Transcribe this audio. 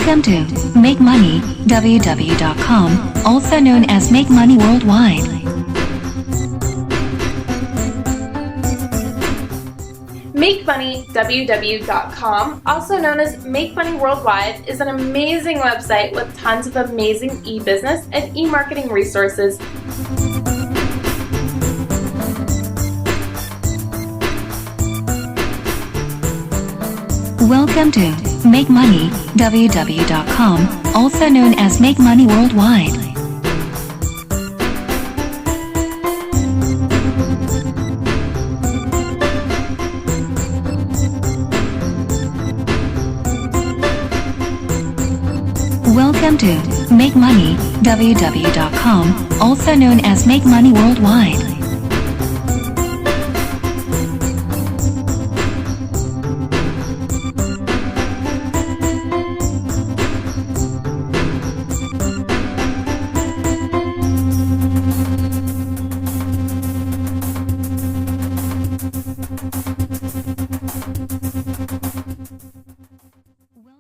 Welcome to MakeMoneyWW.com, also known as Make Money Worldwide. MakeMoneyWW.com, also known as Make Money Worldwide, is an amazing website with tons of amazing e-business and e-marketing resources. Welcome to MakeMoneyWW.com, also known as Make Money Worldwide. Welcome to MakeMoneyWW.com, also known as Make Money Worldwide.